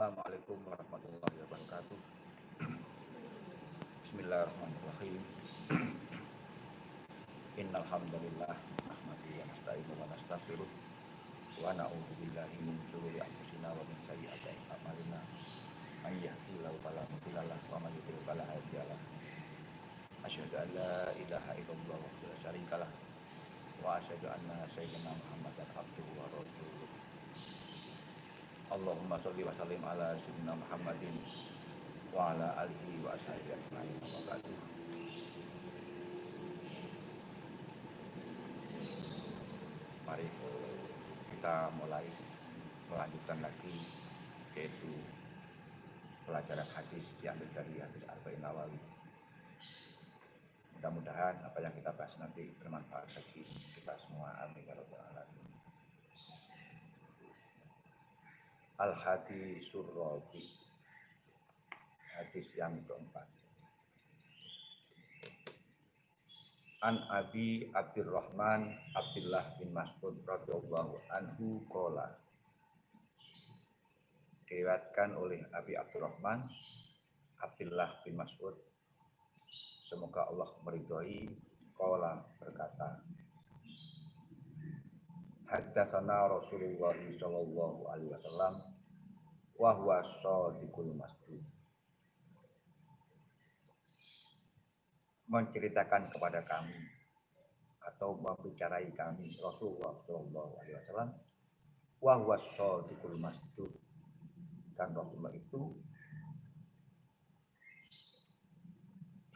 Assalamualaikum warahmatullahi wabarakatuh. Bismillahirrahmanirrahim. Innal hamdalillah nahmaduhu wa nasta'inuhu wa nastaghfiruh wa na'udzu billahi min shururi anfusina wa min sayyiati a'malina. May yahdihillahu fala mudilla lahu wa may yudlil fala hadiya lahu. Asyhadu an la ilaha illallah wahdahu la syarika lah wa asyhadu anna sayyidina Muhammadan abduhu wa rasuluh. Allahumma sholli wa sallim ala sayyidina Muhammadin wa ala alihi wa ashabihi ajma'in. Mari kita mulai melanjutkan lagi, yaitu pelajaran hadis diambil dari hadis Arba'in Nawawi. Mudah-mudahan apa yang kita bahas nanti bermanfaat bagi kita semua. Amin ya rabbal alamin. Al-Hadisur Rabi, hadis yang keempat. An Abi Abdurrahman Abdullah bin Mas'ud radhiyallahu anhu qala. Diriwayatkan oleh Abi Abdurrahman Abdullah bin Mas'ud, semoga Allah meridhoi, qala berkata, haddatsana Rasulullah sallallahu alaihi wasallam wa huwa shadiqul masduq. Menceritakan kepada kami atau membicarai kami Rasulullah sallallahu alaihi wasallam wa huwa shadiqul masduq, dan Rasulullah itu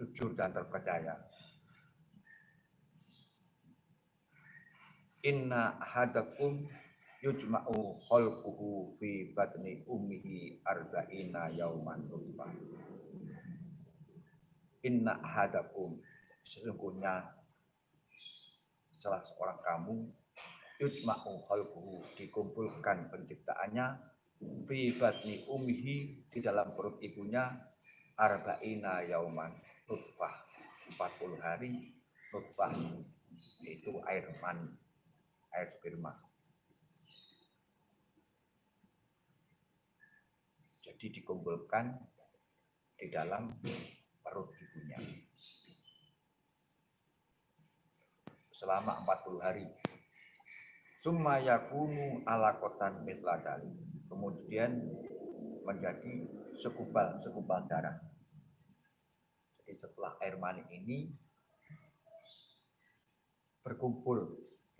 jujur dan terpercaya. Inna ahadakum yujma'u khalquhu fi batni ummihi arba'ina yauman nutfah. Inna ahadakum, sesungguhnya salah seorang kamu, yujma'u khalquhu, dikumpulkan penciptaannya, fi batni ummihi, di dalam perut ibunya, arba'ina yauman nutfah, 40 hari nutfah, yaitu air mani, air sperma. Jadi dikumpulkan di dalam perut ibunya selama 40 hari. Summa yakunu alaqatan mithla dzalik, kemudian menjadi segumpal darah. Jadi setelah air mani ini berkumpul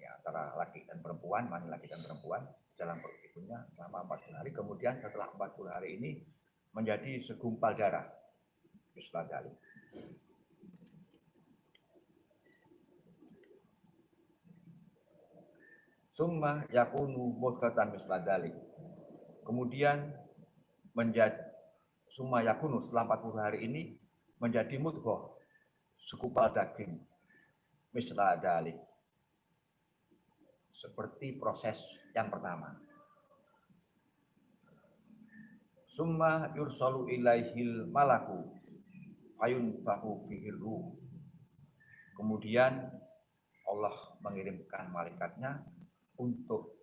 ya, antara laki dan perempuan, mani laki dan perempuan dalam perut ibunya selama 40 hari, kemudian setelah 40 hari ini menjadi segumpal darah. Bismillah. Summa yakunu mudghatan misladalik, kemudian menjadi summa yakunu, setelah 40 hari ini menjadi mudghah, segumpal daging, misladalik, seperti proses yang pertama. Summa yursalu ilaihil malaku fayunfahu fihi ruh, kemudian Allah mengirimkan malaikatnya untuk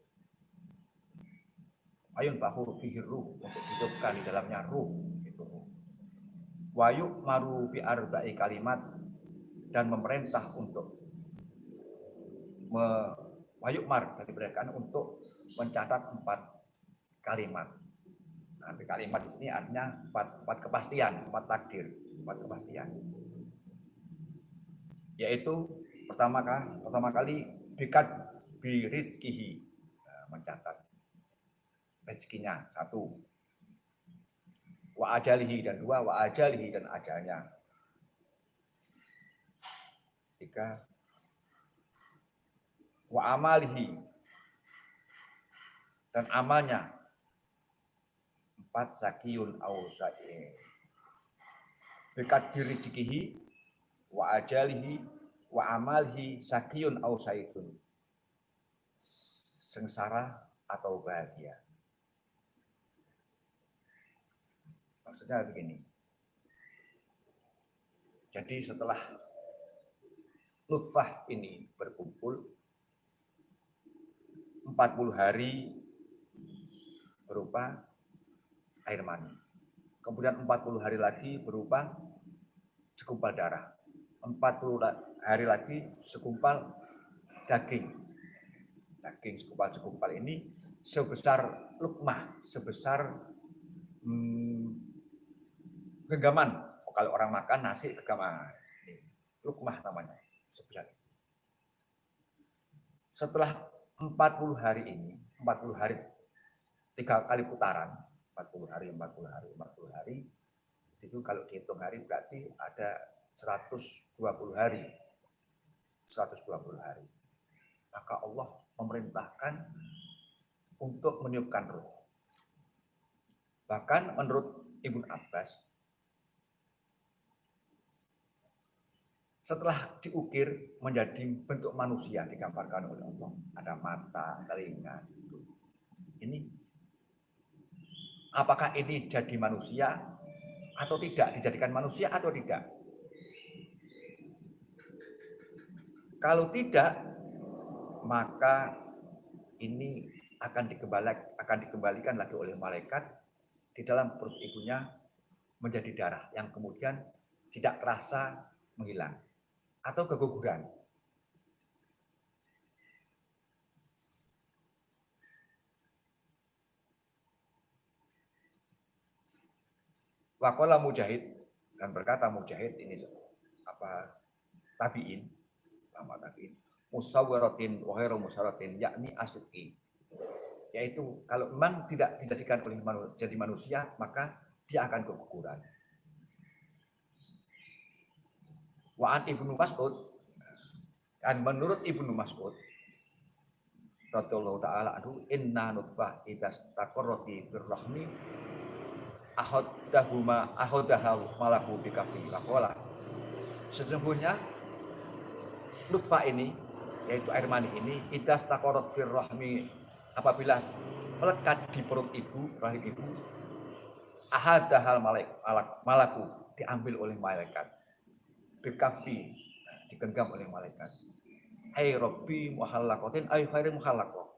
fayunfahu fihi ruh, untuk hidupkan di dalamnya ruh itu. Wa yu'maru bi arba'i kalimat, dan memerintah untuk wayukmar, dan diberikan untuk mencatat 4 kalimat. Nah, kalimat di sini artinya 4 kepastian, 4 takdir, 4 kepastian. Yaitu pertama kali bikat birizkihi, mencatat rezekinya, 1. Wa ajalihi, dan 2, wa ajalihi, dan ajalnya. 3, wa amalihi, dan amalnya. 4, sakiyun au sa'i. Bikat birijikihi, wa ajalihi, wa amalihi, sakiyun au sa'idun. Sengsara atau bahagia. Maksudnya begini. Jadi setelah nutfah ini berkumpul 40 hari berupa air mani. Kemudian 40 hari lagi berupa segumpal darah. 40 hari lagi segumpal daging. Daging segumpal ini sebesar lukmah, sebesar genggaman. Kalau orang makan nasi genggaman. Lukmah namanya. Sebesar itu. Setelah 40 hari ini, 40 hari 3 kali putaran, 40 hari, 40 hari, 40 hari, itu kalau dihitung hari berarti ada 120 hari. 120 hari. Maka Allah memerintahkan untuk meniupkan ruh. Bahkan menurut Ibnu Abbas, setelah diukir menjadi bentuk manusia digambarkan oleh Allah, ada mata, telinga, itu. Ini apakah ini jadi manusia atau tidak, dijadikan manusia atau tidak? Kalau tidak, maka ini akan dikembalikan lagi oleh malaikat di dalam perut ibunya menjadi darah yang kemudian tidak terasa menghilang atau keguguran. Waqala Mujahid, dan berkata Mujahid, ini tabi'in, lama tabi'in, musawwaratin wa ghairu musawwaratin, yakni asyiqi, yaitu kalau memang tidak dijadikan oleh jadi manusia maka dia akan keguguran. Wa an Ibnu Mas'ud, dan menurut Ibnu Mas'ud radhiyallahu taala anhu, inna nutfah idas taqarrati fir rahmi ahodahal malaku bikafi waqala, sesungguhnya nutfah ini, yaitu air mani ini, idas taqarrat fir rahmi, apabila melekat di perut ibu, rahim ibu, ahadahal malaku, diambil oleh malaikat, bikafi, digenggam oleh malaikat, ay rabbi muhallaqatin ay khairi muhallaqah,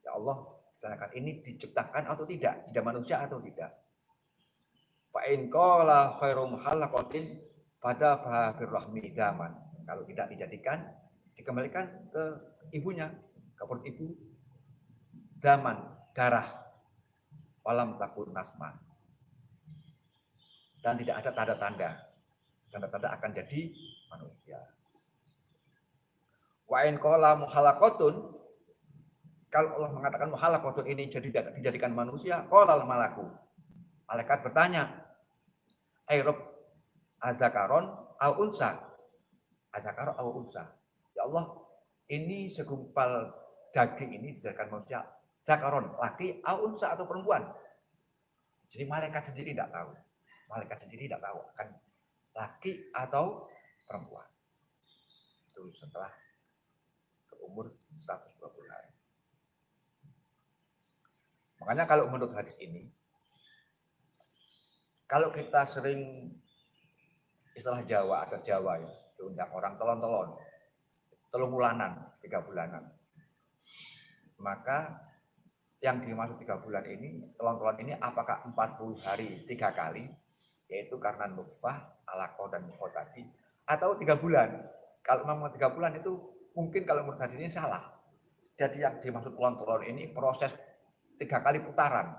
ya Allah, ditanyakan ini diciptakan atau tidak, tidak manusia atau tidak. Fa in qala khairu muhallaqatin pada bahfir rahmi zaman, kalau tidak dijadikan, dikembalikan ke ibunya, ke perut ibu, zaman, darah, walam takun nasma, dan tidak ada tanda-tanda akan jadi manusia. Wa in qala muhallaqatun, kalau Allah mengatakan muhallaqatun ini jadi dijadikan manusia, qala malaku, malaikat bertanya, ay rabb azakaron au unsa, azakaron au unsa, ya Allah, ini segumpal daging ini dijadikan manusia, zakaron, laki, au unsa, atau perempuan. Jadi malaikat sendiri tidak tahu, akan laki atau perempuan. Itu setelah umur 120 hari. Makanya kalau menurut hadis ini, kalau kita sering istilah Jawa atau Jawa ya, diundang orang telon-telon, telung bulanan, 3 bulanan, maka yang dimaksud 3 bulan ini, telon-telon ini apakah 40 hari 3 kali, yaitu karena nutfah, alaqah dan mudghah tadi, atau 3 bulan. Kalau memang 3 bulan itu mungkin kalau menurut hadis ini salah. Jadi yang dimaksud telon-telon ini proses 3 kali putaran,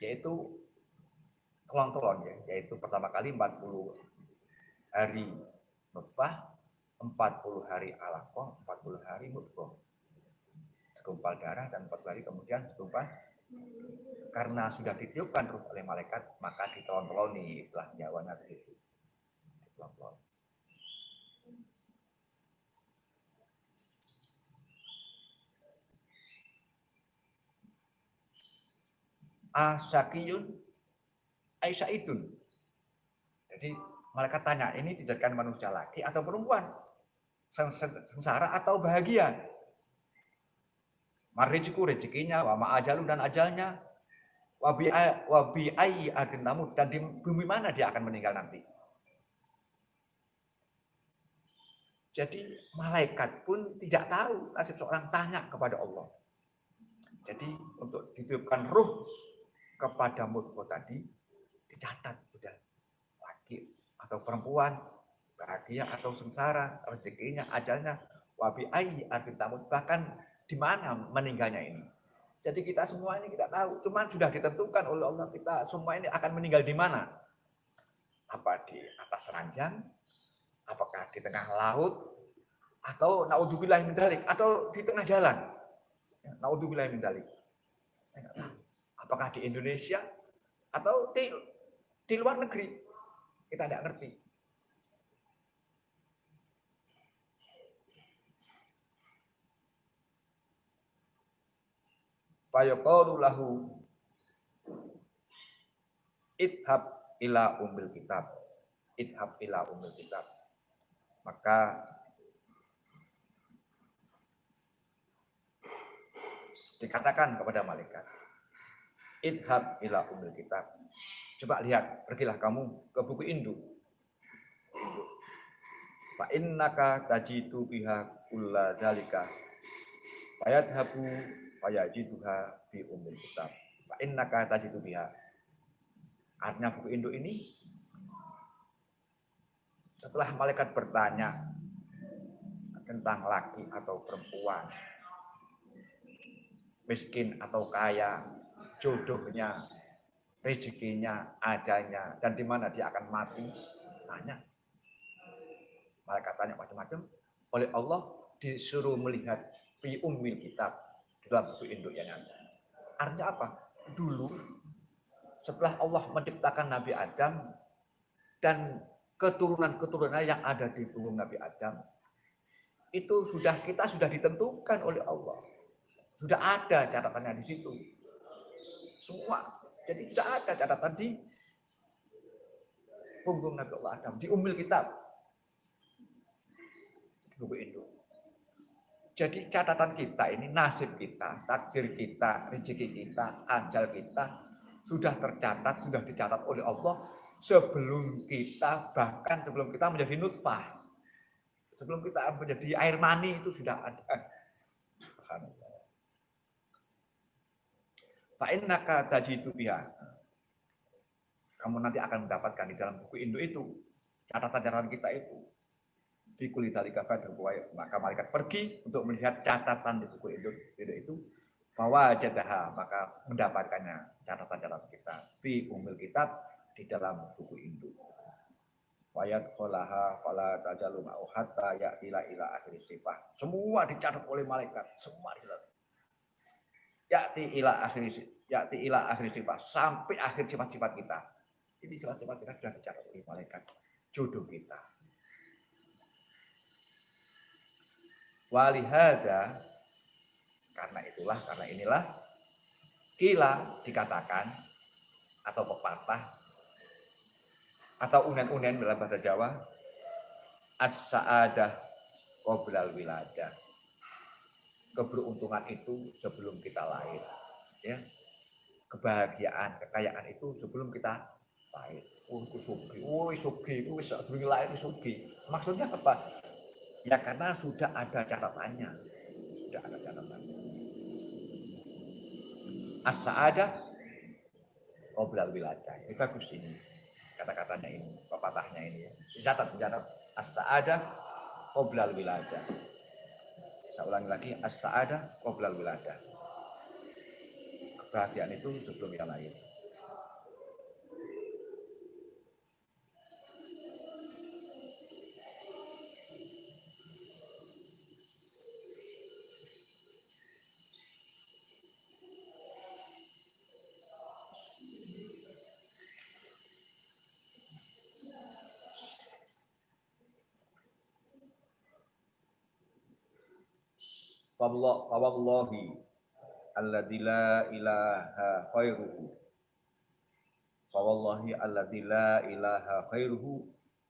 yaitu telon-telon ya, yaitu pertama kali 40 hari nutfah, 40 hari alaqah, 40 hari mudghah, segumpal darah, dan 40 hari kemudian segumpal. Karena sudah ditiupkan ruh oleh malaikat, maka ditelon-teloni, istilah Jawanya begitu. Ditelon-telon. Asyakiyun Aisya'idun. Jadi malaikat tanya, ini dijadikan manusia laki atau perempuan? Sengsara atau bahagia? Marijiku, rezekinya, wa ma'ajalu, dan ajalnya, wabi ayyi ardin tamut, dan di bumi mana dia akan meninggal nanti. Jadi malaikat pun tidak tahu nasib seorang, tanya kepada Allah. Jadi untuk ditiupkan ruh kepada mudghah tadi dicatat sudah, laki atau perempuan, bahagia atau sengsara, rezekinya, ajalnya, wabi ayyi ardin tamut, bahkan di mana meninggalnya ini. Jadi kita semua ini kita tahu, cuman sudah ditentukan oleh Allah kita semua ini akan meninggal di mana. Apa di atas ranjang, apakah di tengah laut, atau naudzubillah min dzalik, atau di tengah jalan. Naudzubillah min dzalik. Apakah di Indonesia atau di luar negeri, kita tidak ngerti. Fayaqalu lahu idhab ila ummil kitab, idhab ila ummil kitab, maka dikatakan kepada malaikat, idhab ila ummil kitab, coba lihat, pergilah kamu ke buku induk. Fa innaka tajitu fiha kulla dzalika fayadhabu fayajiduha fi ummil kitab. Fa innaka tajitu fiha. Artinya buku induk ini, setelah malaikat bertanya tentang laki atau perempuan, miskin atau kaya, jodohnya, rezekinya, ajalnya, dan di mana dia akan mati, tanya. Malaikat tanya macam-macam, oleh Allah disuruh melihat fi ummil kitab, di dalam buku induk yang ada. Artinya apa? Dulu setelah Allah menciptakan Nabi Adam dan keturunan-keturunan yang ada di punggung Nabi Adam, itu kita sudah ditentukan oleh Allah. Sudah ada catatannya di situ. Semua. Jadi sudah ada catatan di punggung Nabi Allah Adam, di ummil kitab. Buku induk. Jadi catatan kita ini, nasib kita, takdir kita, rezeki kita, ajal kita sudah tercatat, sudah dicatat oleh Allah sebelum kita, bahkan sebelum kita menjadi nutfah, sebelum kita menjadi air mani, itu sudah ada. Fa innaka tajidu biha. Kamu nanti akan mendapatkan di dalam buku induk itu catatan-catatan kita itu. Fikuli dalika maka malaikat pergi untuk melihat catatan di buku induk itu, fawajadaha, maka mendapatkannya catatan-catatan kita fi ummil kitab, di dalam buku induk. Wayat kholaha fala tajalu ma'u hatta ya'tila ila akhir sifah. Semua dicatat oleh malaikat, semua dicatat. Ya'ti ila akhir sifah, sampai akhir sifat-sifat kita. Jadi sifat-sifat kita sudah dicatat oleh malaikat. Jodoh kita. Walihada, karena inilah kila dikatakan, atau pepatah atau unen-unen dalam bahasa Jawa, as-sa'adah qoblal wiladah. Keberuntungan itu sebelum kita lahir, ya. Kebahagiaan, kekayaan itu sebelum kita lahir. Sugi, lahir sugi. Maksudnya apa? Ya karena sudah ada catatannya. Sudah ada catatannya. As-sa'adah qoblal wiladah. Ini bagus ini. Kata-katanya ini, pepatahnya ini. Dicatat. As-sa'adah qoblal wiladah. Saya ulangi lagi, as-sa'adah qoblal wiladah. Kebahagiaan itu sebelum kita lahir. Fawallahi alladzi la ilaha khairuhu. Fawallahi alladzi la ilaha khairuhu,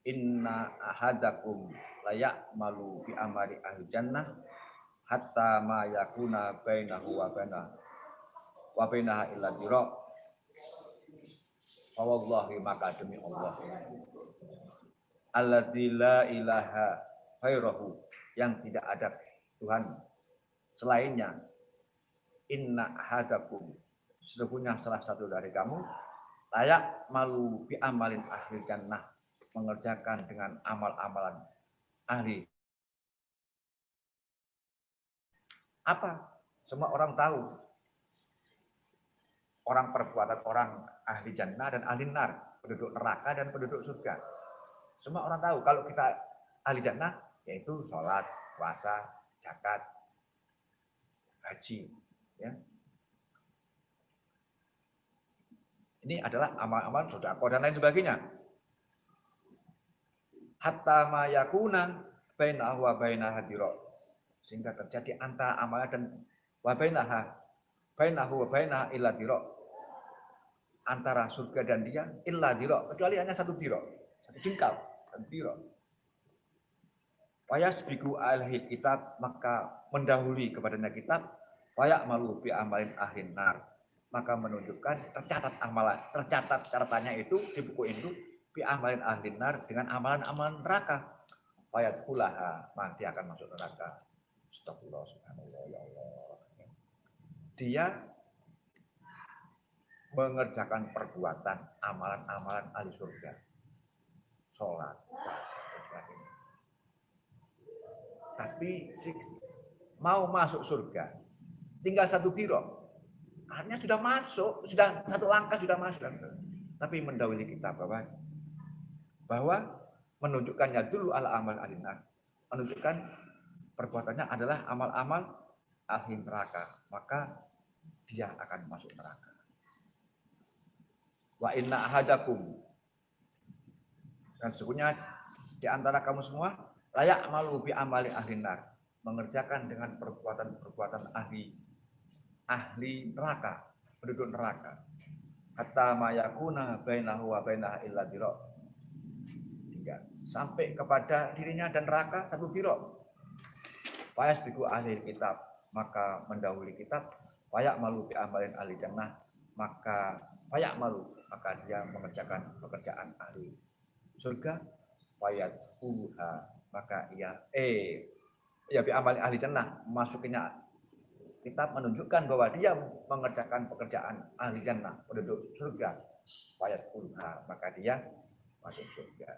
inna ahadakum la ya'malu bi amali ahli jannah hatta ma yakuna bainahu wa bainaha illa dira. Fawallahi, maka demi Allah, alladzi la ilaha khairuhu, yang tidak ada Tuhan selainnya, inna ahadakum, sesungguhnya salah satu dari kamu layak malu bi amalin ahli jannah, mengerjakan dengan amal-amalan ahli. Apa? Semua orang tahu orang perbuatan orang ahli jannah dan ahli nar, penduduk neraka dan penduduk surga. Semua orang tahu kalau kita ahli jannah yaitu sholat, puasa, zakat, haji, ya. Ini adalah amal-amal sedekah dan lain sebagainya. Hatta ma yakuna bainahu wa bainaha dira. Sehingga terjadi antara amalan dan wa bainahu wa bainaha illa dira. Antara surga dan dia illa dira, kecuali hanya satu dira, satu jengkal, satu dira. Fayasbiqu alaihi kitab, maka mendahului kepadanya kitab, fayak malu bi amalin ahlin nar, maka menunjukkan tercatat amalan, tercatat catatannya itu di buku itu bi amalin ahlin nar dengan amalan-amalan neraka. Fayat hulaha, maka dia akan masuk neraka. Astagfirullah, subhanallah, ya Allah. Dia mengerjakan perbuatan amalan-amalan ahli surga, sholat, dan sebagainya. Tapi mau masuk surga, tinggal satu diro, artinya sudah masuk, sudah satu langkah sudah masuk. Tapi mendahului kita bahwa menunjukkannya dulu ala amal alinar, menunjukkan perbuatannya adalah amal-amal ahli neraka, maka dia akan masuk neraka. Wa inna ahadakum, dan sesungguhnya di antara kamu semua layak malu bi amali ahli nar, mengerjakan dengan perbuatan ahli neraka, penduduk neraka. Hatta ma yakuna bainahu wa bainaha illa dira, hingga sampai kepada dirinya dan neraka satu dira. Fayasbiqu ahli kitab, maka mendahului kitab. Fayak malu bi amalin ahli jannah, maka fayak malu, maka dia mengerjakan pekerjaan ahli surga. Fayat uha, maka ia bi amalin ahli jannah, masuknya kitab menunjukkan bahwa dia mengerjakan pekerjaan ahli jannah, penduduk surga. Fayat uha, maka dia masuk surga.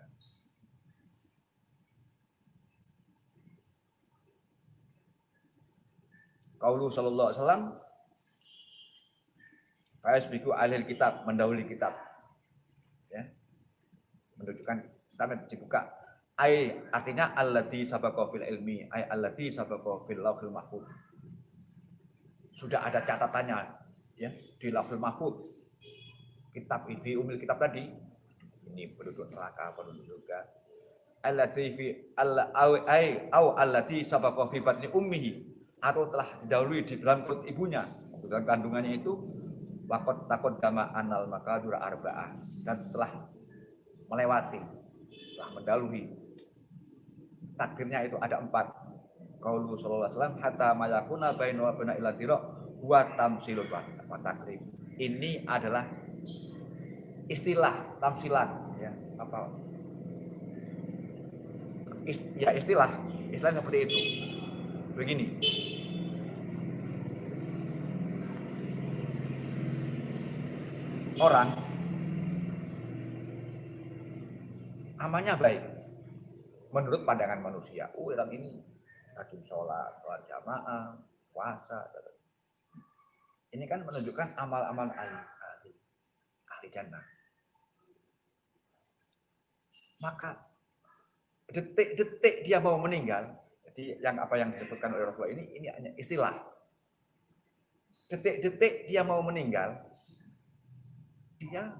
Qaulu sallallahu alaihi wasallam, fayasbiqu alil kitab, mendahului kitab. Ya. Menunjukkan kita dibuka. Artinya allati sabaqa fil ilmi, allati sabaqa fil lauhil mahfuz. Sudah ada catatannya ya di lauhil mahfuz. Kitab ini umil kitab tadi. Ini penduduk neraka, penduduk surga. Allati fi allati sabaqa fi batni ummihi, atau telah didahului di dalam perut ibunya, dalam kandungannya itu. Waqad taqaddama anal maqadur arba'ah, dan telah melewati, telah mendahului takdirnya itu ada 4. Qaulu sallallahu alaihi wasallam hatta mayakuna baina wa baina ila dira wa tamsilul wa takrib. Ini adalah istilah tamsilan ya, apa? Istilah seperti itu. Begini. Orang amalnya baik menurut pandangan manusia. Orang ini rajin sholat jamaah, puasa. Ini kan menunjukkan amal-amal ahli jannah. Maka detik-detik dia mau meninggal, jadi yang disebutkan oleh Rasulullah ini hanya istilah. Detik-detik dia mau meninggal, dia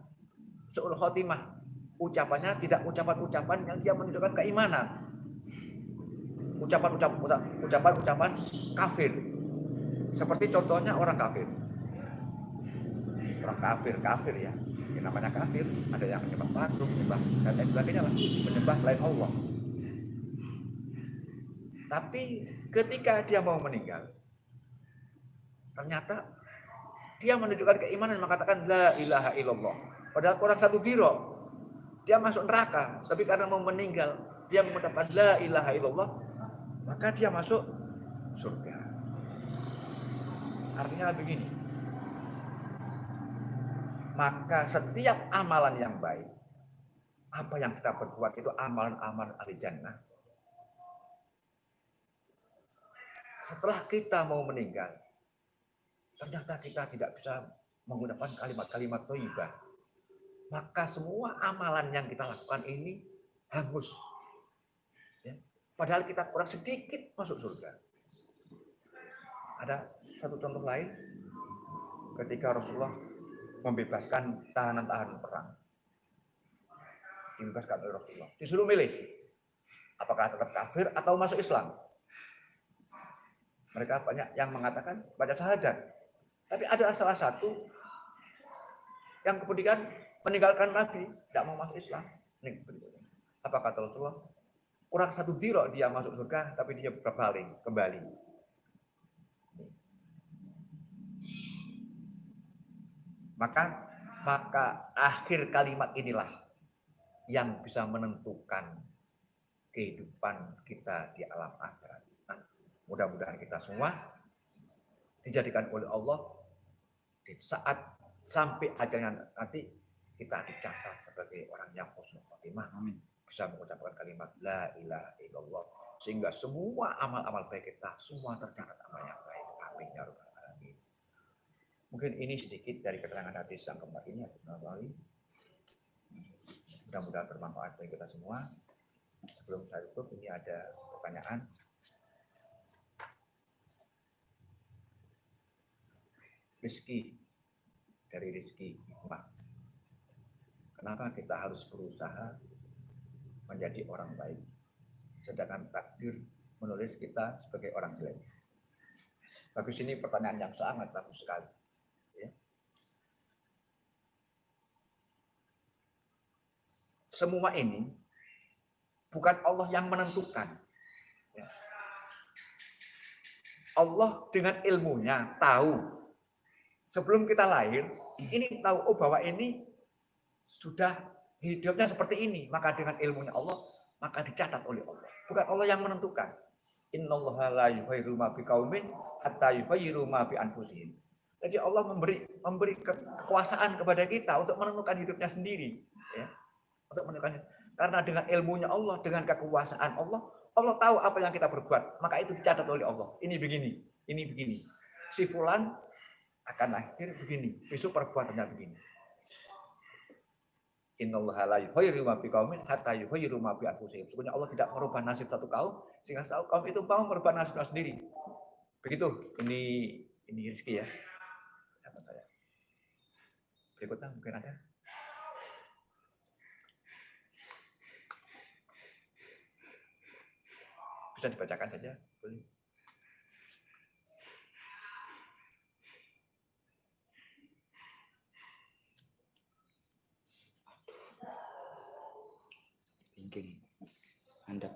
seul khotimah, ucapannya tidak ucapan-ucapan yang dia menunjukkan keimanan, ucapan kafir, seperti contohnya orang kafir ya, yang namanya kafir, ada yang menyembah patung, menyembah dan lain sebagainya lah, menyembah selain Allah. Tapi ketika dia mau meninggal, ternyata dia menunjukkan keimanan, mengatakan la ilaha illallah. Padahal kurang satu diro, dia masuk neraka. Tapi karena mau meninggal, dia mengucapkan la ilaha illallah, maka dia masuk surga. Artinya begini, maka setiap amalan yang baik, apa yang kita berbuat itu amalan-amalan ahli jannah. Setelah kita mau meninggal, ternyata kita tidak bisa menggunakan kalimat-kalimat thayyibah, maka semua amalan yang kita lakukan ini hangus. Ya. Padahal kita kurang sedikit masuk surga. Ada satu contoh lain, ketika Rasulullah membebaskan tahanan-tahanan perang. Dibebaskan oleh Rasulullah. Disuruh milih, apakah tetap kafir atau masuk Islam. Mereka banyak yang mengatakan baca syahadat. Tapi ada salah satu yang kemudian meninggalkan Nabi, tidak mau masuk Islam. Apa kata Rasulullah? Kurang satu diro dia masuk surga, tapi dia berpaling kembali. Maka akhir kalimat inilah yang bisa menentukan kehidupan kita di alam akhirat. Nah, mudah-mudahan kita semua dijadikan oleh Allah di saat sampai ajalnya nanti kita dicatat sebagai orang yang husnul khotimah. Amin. Bisa mengucapkan kalimat la ilaha illallah, sehingga semua amal-amal baik kita semua tercatat amal yang baik. Amin ya rabbal alamin. Mungkin ini sedikit dari keterangan hadis yang keempat ini. Mudah-mudahan bermanfaat bagi kita semua. Sebelum saya tutup, ini ada pertanyaan. Rizki, dari Rizki hikmah. Kenapa kita harus berusaha menjadi orang baik, sedangkan takdir menulis kita sebagai orang jelek? Bagus, ini pertanyaan yang sangat bagus sekali. Ya. Semua ini bukan Allah yang menentukan. Ya. Allah dengan ilmunya tahu. Sebelum kita lahir, ini tahu bahwa ini sudah hidupnya seperti ini. Maka dengan ilmunya Allah, maka dicatat oleh Allah. Bukan Allah yang menentukan. Innallaha la yughayyiru ma biqaumin hatta yughayyiru ma bi anfusihim. Jadi Allah memberi kekuasaan kepada kita untuk menentukan hidupnya sendiri. Ya. Untuk menentukan. Karena dengan ilmunya Allah, dengan kekuasaan Allah, Allah tahu apa yang kita berbuat. Maka itu dicatat oleh Allah. Ini begini, ini begini. Si fulan akan lahir begini, besok perbuatannya begini. Innallaha la yughayyiru ma biqaumin hatta yughayyiru ma bi anfusihim. Sesungguhnya Allah tidak merubah nasib satu kaum sehingga satu kaum itu mau merubah nasibnya sendiri. Begitu. Ini rezeki ya. Sahabat saya. Berikutnya mungkin ada. Bisa dibacakan saja, boleh. Linking Anda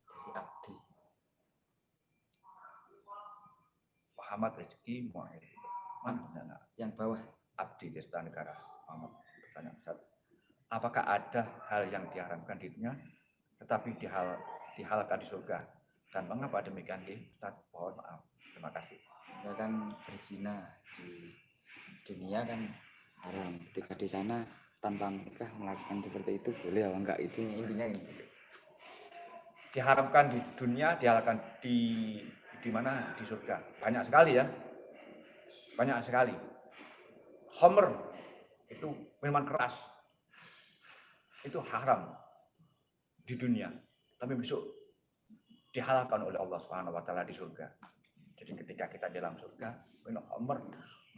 dari Abdi Muhammad Rezeki mana? Yang bawah, Abdi Desta Negara. Muhammad bertanya, Ustaz, apakah ada hal yang diharamkan di dunia tetapi dihalalkan di surga? Dan mengapa demikian, Ustaz? Mohon maaf. Terima kasih. misalkan berzina di dunia kan haram, ketika di sana tanpa menikah melakukan seperti itu boleh apa enggak? Itu intinya ini. Diharamkan di dunia, dihalalkan di mana? Di surga. Banyak sekali ya. Banyak sekali. Khamr itu minuman keras. Itu haram di dunia. Tapi besok dihalalkan oleh Allah Subhanahu wa taala di surga. Jadi ketika kita di dalam surga minum khamr,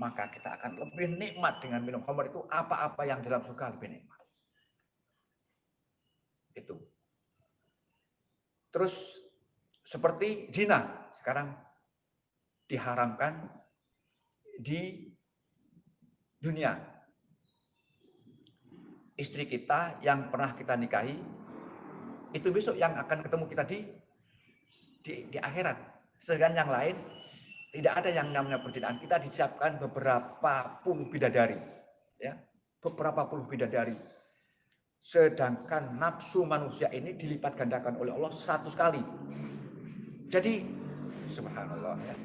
maka kita akan lebih nikmat dengan minum khamr itu. Apa-apa yang dalam surga lebih nikmat. Itu. Terus seperti zina sekarang diharamkan di dunia. Istri kita yang pernah kita nikahi itu besok yang akan ketemu kita di akhirat. Sedangkan yang lain tidak ada yang namanya perzinahan. Kita disiapkan beberapa puluh bidadari, ya, beberapa puluh bidadari. Sedangkan nafsu manusia ini dilipat gandakan oleh Allah 100 kali. Jadi subhanallah ya.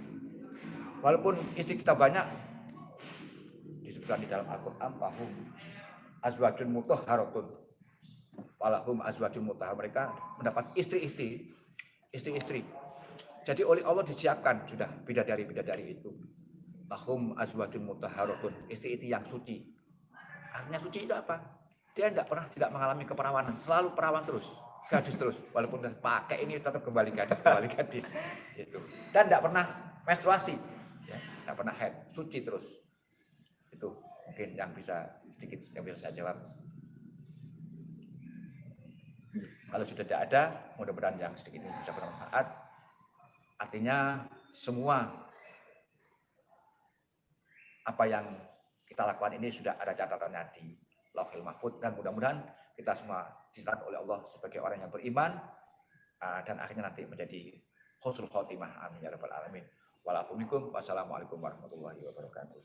Walaupun istri kita banyak, disebutkan di dalam Al-Quran, lahum azwajun mutahharatun, walahum azwajun mutahhar, mereka mendapat istri-istri. Jadi oleh Allah disiapkan sudah bidadari itu. Lahum azwajun mutahharatun, istri-istri yang suci. Artinya suci itu apa? Dia tidak mengalami keperawanan, selalu perawan terus, gadis terus, walaupun pakai ini tetap kembali gadis itu. Dan tidak pernah menstruasi, ya, tidak pernah haid, suci terus. Itu mungkin yang bisa saya jawab. Kalau sudah tidak ada, mudah-mudahan yang sedikit ini bisa bermanfaat. Artinya semua apa yang kita lakukan ini sudah ada catatannya di Lauhul Mahfuz, dan mudah-mudahan kita semua dicatat oleh Allah sebagai orang yang beriman dan akhirnya nanti menjadi husnul khotimah. Amin ya rabbal alamin. Wassalamualaikum warahmatullahi wabarakatuh.